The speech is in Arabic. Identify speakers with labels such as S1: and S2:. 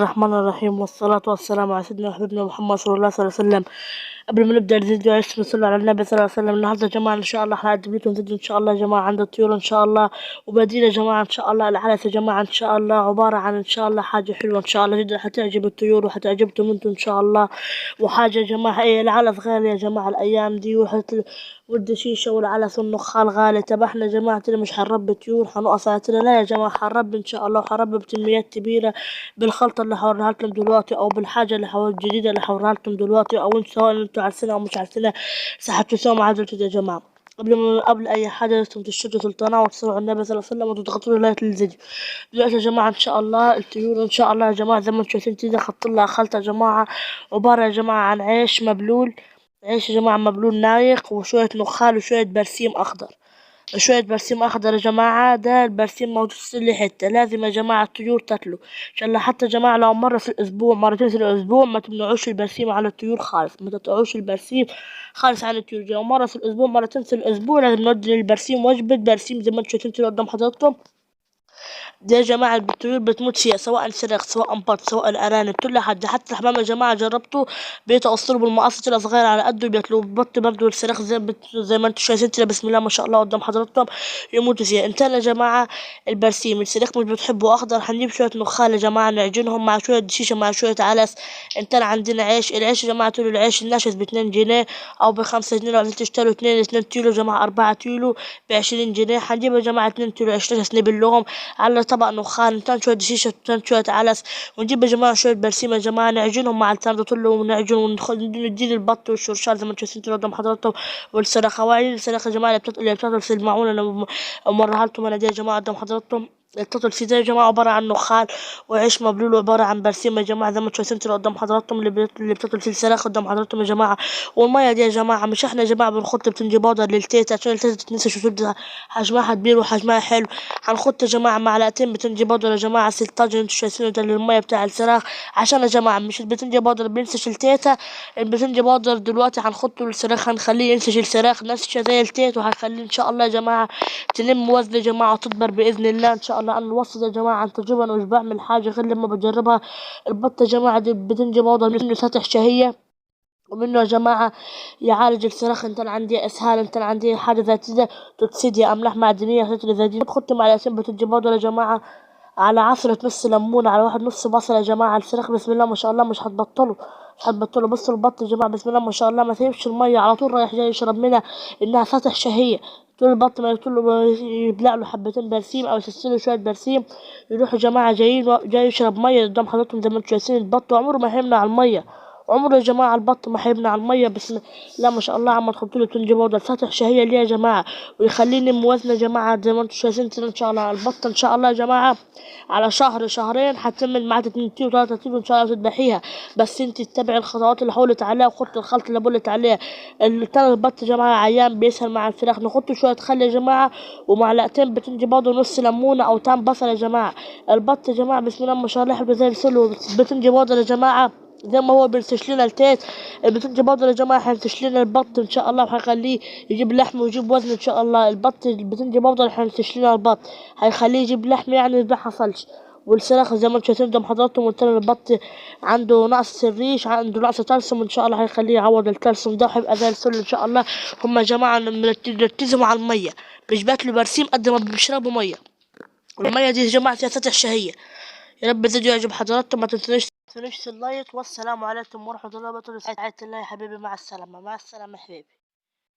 S1: الرحمن الرحيم، والصلاة والسلام على سيدنا وحبيبنا محمد صلى الله عليه وسلم. قبل ما نبدأ الفيديو عايز نصلي على النبي صلى الله عليه وسلم. النهارده يا جماعة إن شاء الله هنقدم لكم فيديو إن شاء الله يا جماعة عند الطيور إن شاء الله، وبديل يا جماعة إن شاء الله. العلف يا جماعة إن شاء الله عبارة عن إن شاء الله حاجة حلوة إن شاء الله جدا هتعجب الطيور وهتعجبكم انتم إن شاء الله. وحاجة يا جماعة العلف غالي يا جماعة الأيام دي، والدشيشة والعلف والنخال غالي. طب احنا يا جماعة مش هنربي طيور هنقف على لا يا جماعة، هنربي إن شاء الله وهنربي بكميات كبيرة بالخلطة اللي هوريها لكم دلوقتي، أو بالحاجة الجديدة اللي هوريها لكم دلوقتي، أو انتوا سواء انتوا عارفينها أو مش عارفينها هتسووا معايا دلوقتي يا جماعة. قبل أي حاجة لازم تشتركوا في القناة وتصلوا على النبي صلى الله عليه وسلم وتضغطوا لايك للفيديو. دلوقتي يا جماعة إن شاء الله الطيور إن شاء الله يا جماعة زي ما انتوا شايفين كده حط لها خلطة يا جماعة، عبارة يا جماعة عن عيش مبلول. عيش يا جماعة مبلول نايق، وشوية نخال وشوية برسيم أخضر. شوية برسيم أخضر يا جماعة، ده البرسيم موجود في كل حتة، لازم يا جماعة الطيور تاكله إن شاء الله. حتى يا جماعة لو مرة في الأسبوع مرتين في الأسبوع ما تمنعوش البرسيم على الطيور خالص، ما تقطعوش البرسيم خالص عن الطيور. لو مرة في الأسبوع مرتين في الأسبوع لازم نودي للبرسيم وجبة برسيم زي ما انتوا شايفين كده قدام حضراتكم. دي يا جماعة الطيور بتموت فيها، سواء فراخ سواء بط سواء أرانب كل حد. حتى الحمام يا جماعة جربته بيتأثروا بالمقص كده صغير على قده بياكلوه. البط برضه والفراخ زي ما انتوا شايفين كده بسم الله ما شاء الله قدام حضراتكم يموتوا فيها. انت يا جماعة البرسيم الفراخ مش بتحبوا أخضر، هنجيب شوية نخال يا جماعة نعجنهم مع شوية شيشة مع شوية علف. انت عندنا عيش، العيش يا جماعة طول العيش الناشف ب2 جنيه أو ب5 جنيه. لو تشتروا 2 كيلو يا جماعة 4 كيلو ب20 جنيه. هنجيب يا جماعة 2 كيلو عيش ناشف نبلهم على طبق نخال، نتان شوية شيشة نتان شوية علف، ونجيب يا جماعة شوية برسيم يا جماعة نعجنهم مع الكلام ده كله ونعجن ندي للبط والشرشار زي ما انتوا شايفين قدام حضراتكم، والصراخة وعين الصراخة يا جماعة اللي بتطل في المعونة اللي مرة لكم انا دي يا جماعة قدام حضراتكم. التوتل في ده يا جماعة عبارة عن نخال وعيش مبلول، وعبارة عن برسيم يا جماعة زي ما انتوا شايفين قدام حضراتكم اللي بتطل في الصراخ قدام حضراتكم يا جماعة. والمية دي يا جماعة مش احنا يا جماعة بنحط بتنجي بودر للتيتا عشان التيتا تتنسش وتبقى حجمها كبير وحجمها حلو. هنحط يا جماعة معلقتين بتنجي بودر يا جماعة 16 انتوا شايفينه ده للمية بتاع الفراخ، عشان يا جماعة مش البتنجي بودر بينسش التيتا. البتنجي بودر دلوقتي هنحطه للفراخ هنخليه ينسش الفراخ نسشة زي التيت، وهنخليه ان شاء الله يا جماعة تلم وزن يا جماعة وتكبر بإذن الله إن شاء الله. أنا الوصفة يا جماعة عن تجربة، أنا مش بعمل حاجة غير لما بجربها. البط يا جماعة دي بتنجي بودر منه سطح شهية، ومنه يا جماعة يعالج الفراخ. انت عندي اسهال، انت عندي حاجة ذات كده تكسد يا املاح معدنية زي دي. بتحط معلقتين بتنجي بودر يا جماعة على عصرة نص ليمون على واحد نص بصل يا جماعة. الفراخ بسم الله ما شاء الله مش هتبطلوا مش هتبطلوا. بصوا البط يا جماعة بسم الله ما شاء الله ما سيبش المية على طول رايح جاي يشرب منها انها فاتح شهية. طول البط ما يطول له يبلع له حبتين برسيم او يسلسله شوية برسيم يروح يا جماعة جاي يشرب مية قدام حضرتكم زي ما انتم شايفين. البط عمره ما هيمنع المية، عمره يا جماعة البط ما هيمنع المية. بسم الله ما شاء الله عم تحط له بتنجي بودر فاتح شهية ليه يا جماعة ويخليني موازنة يا جماعة زي ما انتم شايفين كده. ان شاء الله البط ان شاء الله يا جماعة على شهر شهرين هتكمل معاك 2 كيلو 3 كيلو ان شاء الله تذبحيها، بس انت تتبعي الخطوات اللي حولت عليها وخدت الخلط اللي بقولت عليها. التاني البط يا جماعة عيان بيسهل مع الفراخ نحط شوية خل يا جماعة ومعلقتين بتنجي بودر نص ليمونة او تام بصل يا جماعة. البط يا جماعة بسم الله ما شاء الله حلو زي الفل. بتنجي بودر يا جماعة زي ما هو بينسش لنا التيت البتنجي بودر يا جماعة هينسش لنا البط ان شاء الله، وهيخليه يجيب لحم ويجيب وزن ان شاء الله. البتنجي بودر هينسش لنا البط هيخليه يجيب لحم يعني ما حصلش. والفراخ زي ما انتم شايفين قدام حضراتكم والتاني البط عنده نقص الريش عنده نقص كالسيوم ان شاء الله هيخليه يعوض الكالسيوم ده وهيبقى زي الفل ان شاء الله. هما يا جماعة مركزوا على المية، مش بياكلوا برسيم قد ما بيشربوا مية. المية دي يا جماعة فيها فتح شهية. يا رب الفيديو يعجب حضراتكم، ما تنسونيش اللايك. والسلام عليكم ورحمة الله وبركاته. الله يا حبيبي، مع السلامة مع السلامة يا حبيبي.